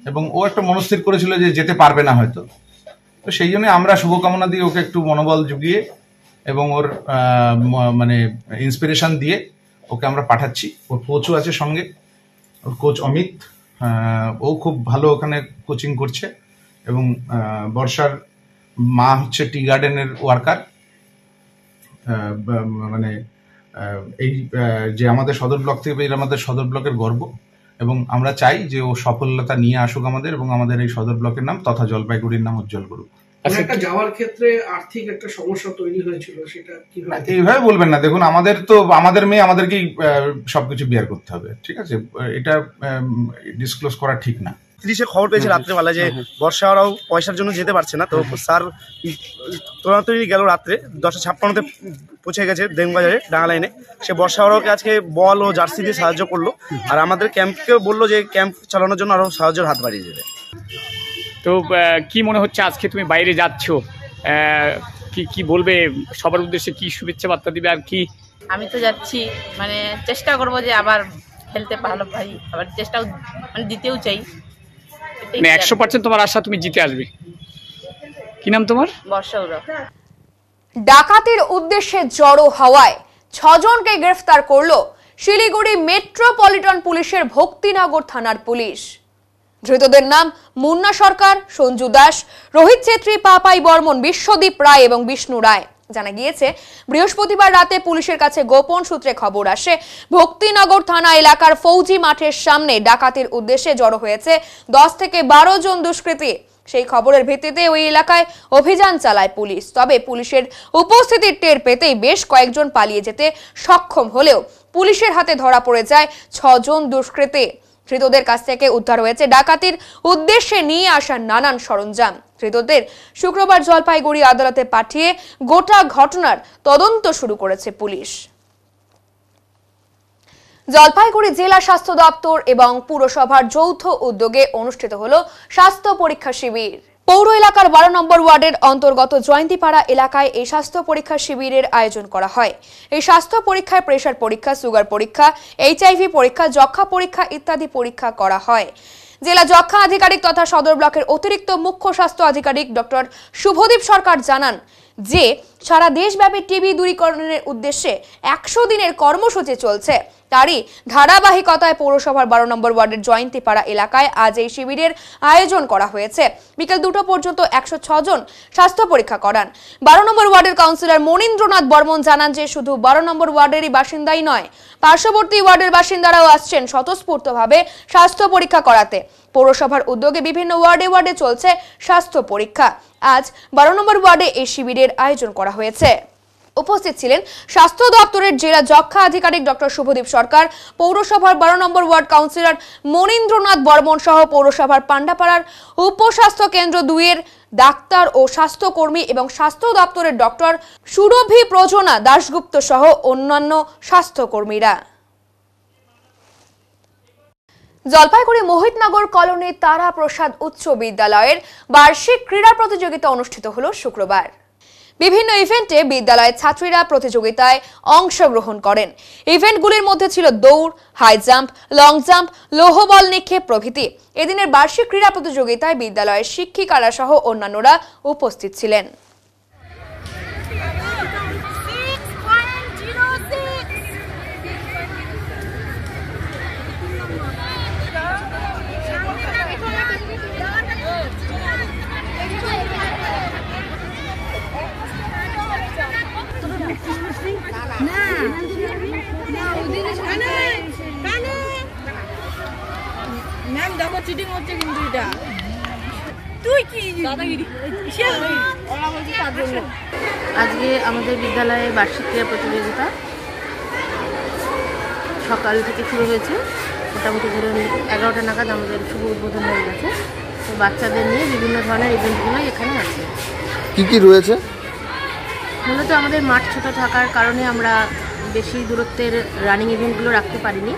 এবং ও একটা মনস্থির করেছিল যে যেতে পারবে না হয়তো, তো সেই জন্য আমরা শুভকামনা দিয়ে ওকে একটু মনোবল জুগিয়ে এবং ওর মানে ইন্সপিরেশন দিয়ে ওকে আমরা পাঠাচ্ছি। ওর কোচও আছে সঙ্গে, ওর কোচ অমিত, ও খুব ভালো ওখানে কোচিং করছে। এবং বর্ষার মা হচ্ছে টি গার্ডেনের ওয়ার্কার। মানে এই যে আমাদের সদর ব্লক থেকে আমাদের সদর ব্লকের গর্ব, এবং আমরা চাই যে ও সফলতা নিয়ে আসুক আমাদের, এবং আমাদের এই সদর ব্লকের নাম তথা জলপাইগুড়ির নাম উজ্জ্বল করুক। একটা যাওয়ার ক্ষেত্রে আর্থিক একটা সমস্যা তৈরি হয়েছিল, সেটা কিভাবে? এইভাবে বলবেন না, দেখুন আমাদের তো আমাদের মেয়ে আমাদেরকেই সবকিছু বিয়ার করতে হবে, ঠিক আছে? এটা ডিসক্লোজ করা ঠিক না। পুলিশে খবর পেয়েছে রাত্রেবেলা যে বর্ষা ওরাও পয়সার জন্য যেতে পারছে না, তো স্যার তোলাতলি গেল রাত্রে 10:56-তে পৌঁছে গেছে দেনবাজারে ডাঙ্গা লাইনে। সে বর্ষা ওরাওকে আজকে বল ও জার্সি দিয়ে সাহায্য করলো, আর আমাদের ক্যাম্পকেও বললো যে ক্যাম্প চালানোর জন্য আরও সাহায্যের হাত বাড়িয়ে দেবে। তো কি মনে হচ্ছে আজকে তুমি বাইরে যাচ্ছ, কি বলবে সবার উদ্দেশ্যে, কি শুভেচ্ছা বার্তা দিবে? আর কি আমি তো যাচ্ছি, মানে চেষ্টা করবো যে আবার খেলতে ভালো পাই, আবার চেষ্টাও মানে দিতেও চাই। 100% তোমার আশা তুমি জিতে আসবে। কি নাম তোমার? বর্ষা ওরাও। ডাকাতির উদ্দেশ্যে জড়ো হওয়ায় 6 জনকে গ্রেফতার করলো শিলিগুড়ি মেট্রোপলিটন পুলিশের ভক্তিনগর থানার পুলিশ। ধৃতদের নাম মুন্না সরকার, সঞ্জু দাস, রোহিত ছেত্রী, পাপাই বর্মন, বিশ্বদীপ রায় এবং বিষ্ণু রায়। জানা গিয়েছে, বৃহস্পতিবার রাতে পুলিশের কাছে গোপন সূত্রে খবর আসে ভক্তিনগর থানা এলাকার ফৌজি মাঠের সামনে ডাকাতির উদ্দেশ্যে জড়ো হয়েছে 10 থেকে 12 জন দুষ্কৃতী। সেই খবরের ভিত্তিতে ওই এলাকায় অভিযান চালায় পুলিশ। তবে পুলিশের উপস্থিতির টের পেতেই বেশ কয়েকজন পালিয়ে যেতে সক্ষম হলেও পুলিশের হাতে ধরা পড়ে যায় 6 জন দুষ্কৃতী। ধৃতদের কাছ থেকে উদ্ধার হয়েছে ডাকাতির উদ্দেশ্যে নিয়ে আসা নানান সরঞ্জাম। ধৃতদের শুক্রবার জলপাইগুড়ি আদালতে পাঠিয়ে গোটা ঘটনার তদন্ত শুরু করেছে পুলিশ। জলপাইগুড়ি জেলা স্বাস্থ্য দপ্তর এবং পুরসভার যৌথ উদ্যোগে অনুষ্ঠিত হলো স্বাস্থ্য পরীক্ষা শিবির। পৌর এলাকার 12 নম্বর ওয়ার্ডের অন্তর্গত জয়ন্তীপাড়া এলাকায় এই স্বাস্থ্য পরীক্ষা শিবিরের আয়োজন করা হয়। এই স্বাস্থ্য পরীক্ষায় প্রেসার পরীক্ষা, সুগার পরীক্ষা, এইচআইভি পরীক্ষা, যক্ষ্মা পরীক্ষা ইত্যাদি পরীক্ষা করা হয়। জেলা যক্ষ্মা আধিকারিক তথা সদর ব্লকের অতিরিক্ত মুখ্য স্বাস্থ্য আধিকারিক ডক্টর শুভদীপ সরকার জানান যে সারা দেশব্যাপী টিবি দূরীকরণের উদ্দেশ্যে 100 দিনের কর্মসূচি চলছে। তারই ধারাবাহিকতায় পৌরসভার 12 নম্বর ওয়ার্ডের জয়ন্তীপাড়া এলাকায় আজ এই শিবিরের আয়োজন করা হয়েছে। বিকেল 2টা পর্যন্ত 106 জন স্বাস্থ্য পরীক্ষা করান। 12 নম্বর ওয়ার্ডের কাউন্সিলর মনীন্দ্রনাথ বর্মন জানান যে শুধু 12 নম্বর ওয়ার্ডেরই বাসিন্দাই নয়, পার্শ্ববর্তী ওয়ার্ডের বাসিন্দারাও আসছেন স্বতঃস্ফূর্তভাবে স্বাস্থ্য পরীক্ষা করাতে। পৌরসভার উদ্যোগে বিভিন্ন ওয়ার্ডে চলছে স্বাস্থ্য পরীক্ষা। আজ 12 নম্বর ওয়ার্ডে এই শিবিরের আয়োজন করা হয়েছে। উপস্থিত ছিলেন স্বাস্থ্য দপ্তরের জেলা যক্ষ্মা আধিকারিক ডক্টর শুভদীপ সরকার, পৌরসভার 12 নম্বর ওয়ার্ড কাউন্সিলর মনীন্দ্রনাথ বর্মন সহ পৌরসভার পান্ডাপাড়ার উপস্বাস্থ্য কেন্দ্র 2 এর ডাক্তার ও স্বাস্থ্যকর্মী এবং স্বাস্থ্য দপ্তরের ডক্টর সুরভি প্রযোজনা দাশগুপ্ত সহ অন্যান্য স্বাস্থ্যকর্মীরা। জলপাইগুড়ি মোহিতনগর কলোনি তারা প্রসাদ উচ্চ বিদ্যালয়ের বার্ষিক ক্রীড়া প্রতিযোগিতা অনুষ্ঠিত হলো শুক্রবার। বিভিন্ন ইভেন্টে বিদ্যালয়ের ছাত্রীরা প্রতিযোগিতায় অংশগ্রহণ করেন। ইভেন্টগুলির মধ্যে ছিল দৌড়, হাই জাম্প, লং জাম্প, লৌহ বল নিক্ষেপ প্রভৃতি। এদিনের বার্ষিক ক্রীড়া প্রতিযোগিতায় বিদ্যালয়ের শিক্ষিকারা সহ অন্যান্যরা উপস্থিত ছিলেন। আজকে আমাদের বিদ্যালয়ে বার্ষিক ক্রীড়া প্রতিযোগিতা সকাল থেকে শুরু হয়েছে। মোটামুটি ধরুন 11টা নাগাদ আমাদের শুভ উদ্বোধন হয়ে গেছে। তো বাচ্চাদের নিয়ে বিভিন্ন ধরনের ইভেন্টগুলো এখানে আছে। কি কি রয়েছে? মূলত আমাদের মাঠ ছোটো থাকার কারণে আমরা বেশি দূরত্বের রানিং ইভেন্টগুলো রাখতে পারিনি।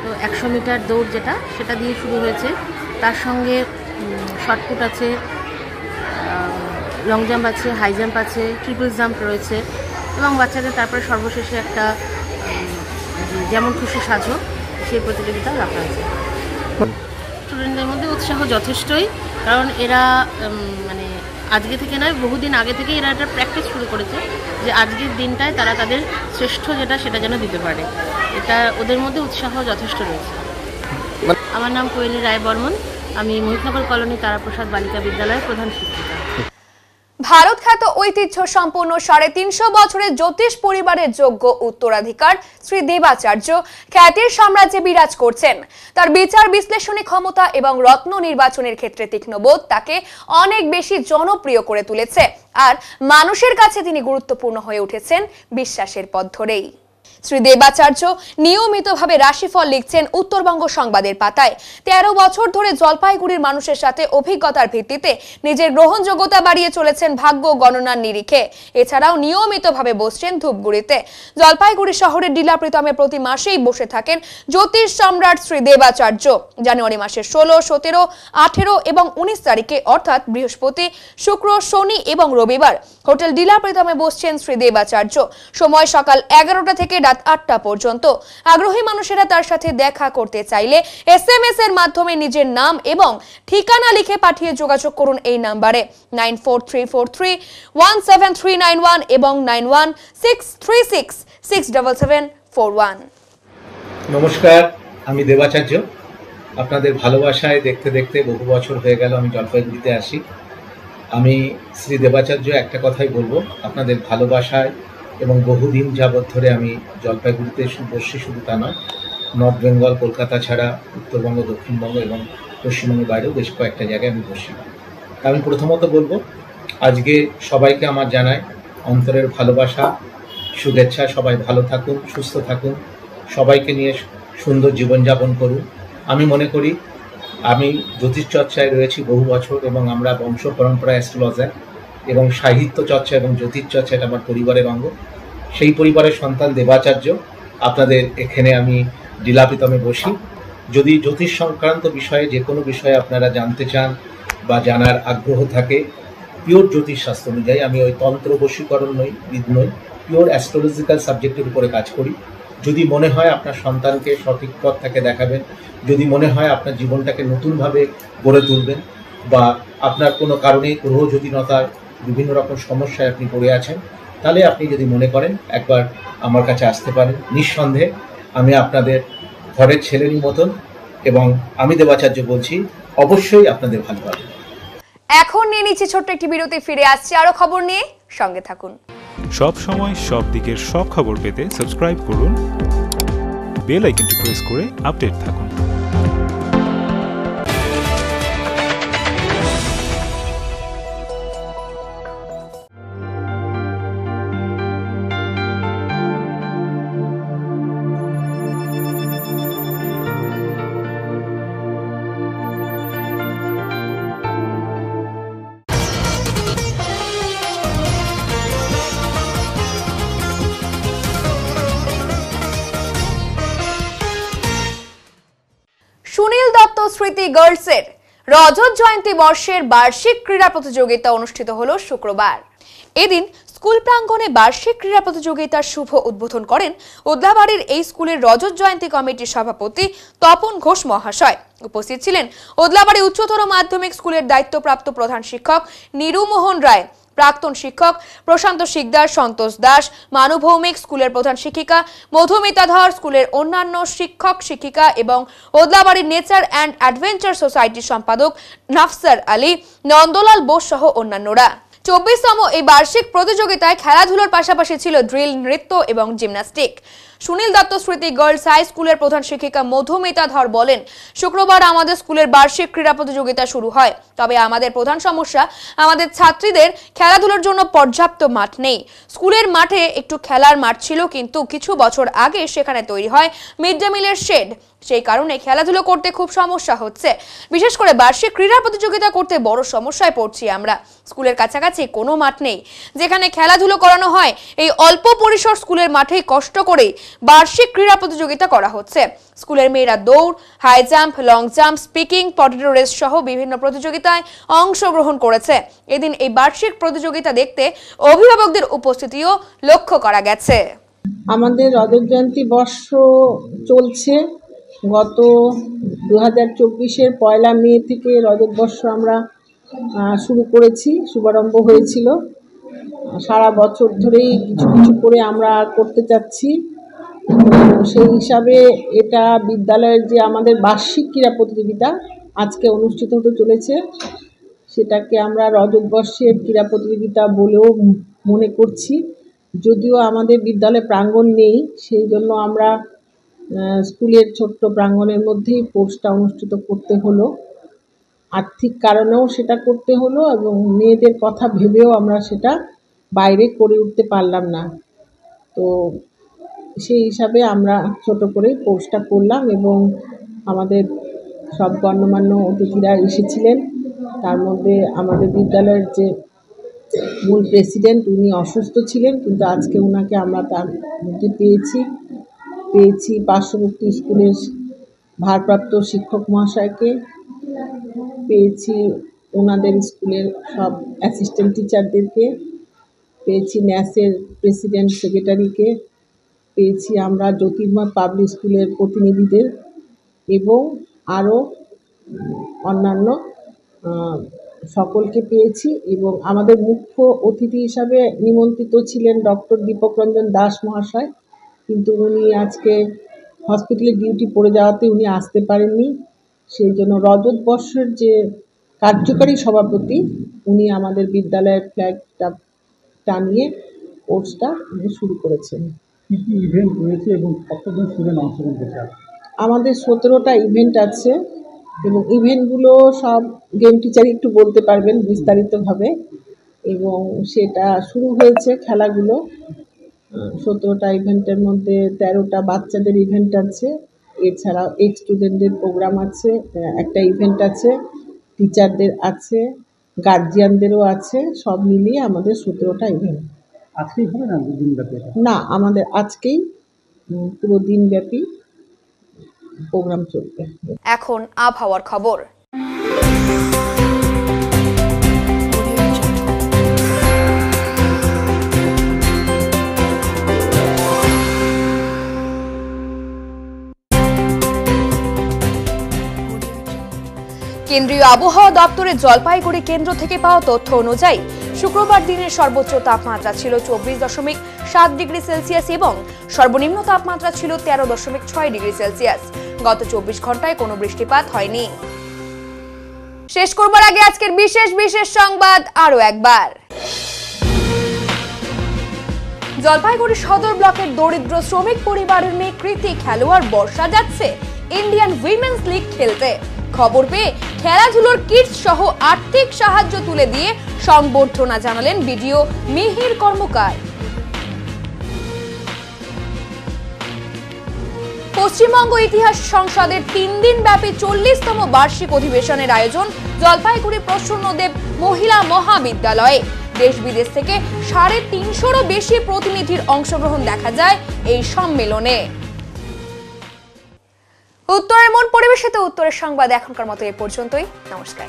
তো 100 মিটার দৌড় সেটা দিয়ে শুরু হয়েছে। তার সঙ্গে শর্টপুট আছে, লং জাম্প আছে, হাই জাম্প আছে, ট্রিপল জাম্প রয়েছে এবং বাচ্চাদের তারপরে সর্বশেষে একটা যেমন খুশি সাজো সেই প্রতিযোগিতা রাখা হয়েছে। স্টুডেন্টদের মধ্যে উৎসাহ যথেষ্টই, কারণ এরা মানে আজকে থেকে নয়, বহুদিন আগে থেকে এরা একটা প্র্যাকটিস শুরু করেছে যে আজকের দিনটায় তারা তাদের শ্রেষ্ঠ সেটা যেন দিতে পারে। এটা ওদের মধ্যে উৎসাহ যথেষ্ট রয়েছে। আমার নাম কোয়েলি রায় বর্মন, আমি মোহিতনগর কলোনি তারাপ্রসাদ বালিকা বিদ্যালয়ের প্রধান শিক্ষিকা। ভারত খ্যাত ঐতিহ্য সম্পন্ন 350 বছরের জ্যোতিষ পরিবারের যোগ্য উত্তরাধিকার শ্রী দেবাচার্য খ্যাতির সাম্রাজ্যে বিরাজ করছেন। তার বিচার বিশ্লেষণী ক্ষমতা এবং রত্ন নির্বাচনের ক্ষেত্রে তীক্ষ্ণবোধ তাকে অনেক বেশি জনপ্রিয় করে তুলেছে, আর মানুষের কাছে তিনি গুরুত্বপূর্ণ হয়ে উঠেছেন বিশ্বাসের পথ ধরেই। শ্রী দেবাচার্য নিয়মিতভাবে রাশিফল লিখছেন উত্তরবঙ্গ সংবাদের পাতায়। 13 বছর ধরে জলপাইগুড়ির মানুষের সাথে অভিজ্ঞতার ভিত্তিতে নিজের গ্রহণযোগ্যতা বাড়িয়ে চলেছেন ভাগ্য গণনার নিরিখে। এছাড়াও নিয়মিতভাবে বসছেন ধূপগুড়িতে। জলপাইগুড়ি শহরের ডিলা প্রীতমে প্রতি মাসেই বসে থাকেন জ্যোতিষ সম্রাট শ্রী দেবাচার্য। জানুয়ারি মাসের 16, 17, 18 এবং 19 তারিখে অর্থাৎ বৃহস্পতি, শুক্র, শনি এবং রবিবার হোটেল ডিলা প্রীতমে বসছেন শ্রী দেবাচার্য। সময় সকাল 11টা থেকে রাত 8টা পর্যন্ত। আগ্রহী মানুষেরা তার সাথে দেখা করতে চাইলে SMS এর মাধ্যমে নিজের নাম এবং ঠিকানা লিখে পাঠিয়ে যোগাযোগ করুন এই নাম্বারে 9434317391 এবং 9163667741। নমস্কার, আমি দেবাচার্য। আপনাদের ভালোবাসায় দেখতে দেখতে বহু বছর হয়ে গেল আমি জলপাইগুড়িতে আসি। আমি শ্রী দেবাচার্য একটা কথাই বলবো, আপনাদের ভালোবাসায় এবং বহুদিন যাবৎ ধরে আমি জলপাইগুড়িতে বসছি, শুধু তা নয়, নর্থ বেঙ্গল, কলকাতা ছাড়া উত্তরবঙ্গ, দক্ষিণবঙ্গ এবং পশ্চিমবঙ্গের বাইরেও বেশ কয়েকটা জায়গায় আমি বসি। আমি প্রথমত বলবো আজকে সবাইকে আমার জানাই অন্তরের ভালোবাসা, শুভেচ্ছা। সবাই ভালো থাকুন, সুস্থ থাকুন, সবাইকে নিয়ে সুন্দর জীবনযাপন করুন। আমি মনে করি আমি জ্যোতিষ চর্চায় রয়েছি বহু বছর এবং আমরা বংশ পরম্পরা অ্যাস্ট্রোলজার এবং সাহিত্য চর্চা এবং জ্যোতিষ চর্চা এটা আমার পরিবারের অঙ্গ। সেই পরিবারের সন্তান দেবাচার্য। আপনাদের এখানে আমি ডিলাপিতমে বসি। যদি জ্যোতিষ সংক্রান্ত বিষয়ে যে কোনো বিষয়ে আপনারা জানতে চান বা জানার আগ্রহ থাকে, পিওর জ্যোতিষ শাস্ত্র অনুযায়ী, আমি ওই তন্ত্র বশীকরণ নই, বিদ নই, পিওর অ্যাস্ট্রোলজিক্যাল সাবজেক্টের উপরে কাজ করি। যদি মনে হয় আপনার সন্তানকে সঠিক পথটাকে দেখাবেন, যদি মনে হয় আপনার জীবনটাকে নতুনভাবে গড়ে তুলবেন, বা আপনার কোনো কারণে গ্রহযোগীনতার বিভিন্ন রকম সমস্যায় আপনি পড়ে আছেন, তাহলে আপনি যদি মনে করেন একবার আমার কাছে আসতে পারেন। নিঃসন্দেহে আমি আপনাদের ঘরের ছেলেরই মতন, এবং আমি দেবাচার্য বলছি, অবশ্যই আপনাদের ভালো হবে। এখন নিয়ে নিচ্ছি ছোট্ট একটি বিরতি, ফিরে আসছি আরো খবর নিয়ে, সঙ্গে থাকুন। সব সময় সব দিকের সব খবর পেতে সাবস্ক্রাইব করুন, বেল আইকনটি প্রেস করে আপডেট থাকুন। সুনীল দত্ত স্মৃতি গার্লসের রজত জয়ন্তী বর্ষের বার্ষিক ক্রীড়া প্রতিযোগিতা অনুষ্ঠিত হলো শুক্রবার। এদিন স্কুল প্রাঙ্গণে বার্ষিক ক্রীড়া প্রতিযোগিতার শুভ উদ্বোধন করেন ওদলাবাড়ির এই স্কুলের রজত জয়ন্তী কমিটির সভাপতি তপন ঘোষ মহাশয়। উপস্থিত ছিলেন ওদলাবাড়ি উচ্চতর মাধ্যমিক স্কুলের দায়িত্বপ্রাপ্ত প্রধান শিক্ষক নীরুমোহন রায়, প্রাক্তন শিক্ষক প্রশান্ত শিকদার, সন্তোষ দাস, মানভৌমিক স্কুলের প্রধান শিক্ষিকা মধুমিতা ধর, স্কুলের অন্যান্য শিক্ষক শিক্ষিকা এবং ওদলাবাড়ির নেচার অ্যান্ড অ্যাডভেঞ্চার সোসাইটির সম্পাদক নাফসার আলী, নন্দলাল বোস সহ অন্যান্যরা। 24তম এই বার্ষিক প্রতিযোগিতায় খেলাধুলার পাশাপাশি ছিল ড্রিল, নৃত্য এবং জিমন্যাস্টিক। সুনীল দত্ত স্মৃতি গার্লস হাই স্কুলের প্রধান শিক্ষিকা মধুমিতা ধর বলেন, শুক্রবার আমাদের স্কুলের বার্ষিক ক্রীড়া প্রতিযোগিতা শুরু হয়, তবে আমাদের প্রধান সমস্যা আমাদের ছাত্রীদের খেলাধুলার জন্য পর্যাপ্ত মাঠ নেই। স্কুলের মাঠে একটু খেলার মাঠ ছিল, কিন্তু কিছু বছর আগে সেখানে তৈরি হয় মিড ডে মিলের শেড। সেই কারণে খেলাধুলো করতে খুব সমস্যা হচ্ছে। বিশেষ করে বার্ষিক ক্রীড়া প্রতিযোগিতা করতে বড় সমস্যায় পড়ছি আমরা। স্কুলের কাছাকাছি কোনো মাঠ নেই যেখানে খেলাধুলো করানো হয়। এই অল্প পরিসর স্কুলের মাঠেই কষ্ট করে বার্ষিক ক্রীড়া প্রতিযোগিতা করা হচ্ছে। স্কুলের মেয়েরা দৌড়, high jump, long jump, speaking, potato race সহ বিভিন্ন প্রতিযোগিতায় অংশগ্রহণ করেছে। এদিন এই বার্ষিক প্রতিযোগিতা দেখতে অভিভাবকদের উপস্থিতিও লক্ষ্য করা গেছে। আমাদের রজত জয়ন্তী বর্ষ চলছে। গত 2024-এর 1 মে থেকে রজত বর্ষ আমরা শুরু করেছি, শুভারম্ভ হয়েছিল। সারা বছর ধরেই কিছু কিছু করে আমরা করতে চাচ্ছি। সেই হিসাবে এটা বিদ্যালয়ের যে আমাদের বার্ষিক ক্রীড়া প্রতিযোগিতা আজকে অনুষ্ঠিত হতে চলেছে, সেটাকে আমরা রজত বর্ষের ক্রীড়া প্রতিযোগিতা বলেও মনে করছি। যদিও আমাদের বিদ্যালয়ে প্রাঙ্গণ নেই, সেই জন্য আমরা স্কুলের ছোট্ট প্রাঙ্গণের মধ্যেই স্পোর্টসটা অনুষ্ঠিত করতে হলো। আর্থিক কারণেও সেটা করতে হলো এবং মেয়েদের কথা ভেবেও আমরা সেটা বাইরে করে উঠতে পারলাম না। তো সেই হিসাবে আমরা ছোট করে স্পোর্টসটা করলাম এবং আমাদের সব গণ্যমান্য অতিথিরা এসেছিলেন। তার মধ্যে আমাদের বিদ্যালয়ের যে মূল প্রেসিডেন্ট, উনি অসুস্থ ছিলেন, কিন্তু আজকে ওনাকে আমরা তার মধ্যে পেয়েছি। পার্শ্ববর্তী স্কুলের ভারপ্রাপ্ত শিক্ষক মহাশয়কে পেয়েছি, ওনাদের স্কুলের সব অ্যাসিস্ট্যান্ট টিচারদেরকে পেয়েছি, ন্যাসের প্রেসিডেন্ট সেক্রেটারিকে পেয়েছি, আমরা জ্যোতির্ময় পাবলিক স্কুলের প্রতিনিধিদের এবং আরও অন্যান্য সকলকে পেয়েছি। এবং আমাদের মুখ্য অতিথি হিসাবে নিমন্ত্রিত ছিলেন ডক্টর দীপক রঞ্জন দাস মহাশয়, কিন্তু উনি আজকে হসপিটালে ডিউটি পড়ে যাওয়াতে উনি আসতে পারেননি। সেই জন্য রজত বর্ষের যে কার্যকারী সভাপতি, উনি আমাদের বিদ্যালয়ের ফ্ল্যাগটা টানিয়ে কোর্সটা শুরু করেছেন। কী কী ইভেন্ট রয়েছে এবং কতজন স্টুডেন্ট অংশগ্রহণ করছে? আমাদের 17টা ইভেন্ট আছে এবং ইভেন্টগুলো সব গেম টিচারই একটু বলতে পারবেন বিস্তারিতভাবে। এবং সেটা শুরু হয়েছে খেলাগুলো 17টা ইভেন্টের মধ্যে 13টা বাচ্চাদের ইভেন্ট আছে এছাড়াও এক্স স্টুডেন্টদের প্রোগ্রাম আছে, একটা ইভেন্ট আছে, টিচারদের আছে, গার্জিয়ানদেরও আছে, সব মিলিয়ে আমাদের 17টা ইভেন্ট। আজকেই হবে না দিনব্যাপী? না, আমাদের আজকেই পুরো দিনব্যাপী প্রোগ্রাম চলবে। এখন আবহাওয়ার খবর। কেন্দ্রীয় আবহাওয়া দপ্তরের জলপাইগুড়ি কেন্দ্র থেকে পাওয়া তথ্য অনুযায়ী শুক্রবার দিনের সর্বোচ্চ তাপমাত্রা ছিল 24.7 ডিগ্রি সেলসিয়াস এবং সর্বনিম্ন তাপমাত্রা ছিল 13.6 ডিগ্রি সেলসিয়াস। গত 24 ঘন্টায় কোনো বৃষ্টিপাত হয়নি। শেষ করবার আগে আজকের বিশেষ সংবাদ আরো একবার। জলপাইগুড়ি সদর ব্লকের দরিদ্র শ্রমিক পরিবারের মেয়ে কৃতি খেলোয়াড় বর্ষা যাচ্ছে ইন্ডিয়ান উইমেন্স লিগ খেলতে। খবর পেয়ে খেলাধুলোর কিটস সহ আর্থিক সাহায্য তুলে দিয়ে সংবর্ধনা জানালেন বিডিও মিহির কর্মকার। পশ্চিমবঙ্গ ইতিহাস সংসদের 3 দিন ব্যাপী 40তম বার্ষিক অধিবেশনের আয়োজন জলপাইগুড়ি প্রসন্নদেব মহিলা মহাবিদ্যালয়ে। দেশ বিদেশ থেকে 350-রও বেশি প্রতিনিধির অংশগ্রহণ দেখা যায় এই সম্মেলনে। উত্তরের মন পরিবেশিত উত্তরের সংবাদ এখনকার মতো এ পর্যন্তই। নমস্কার।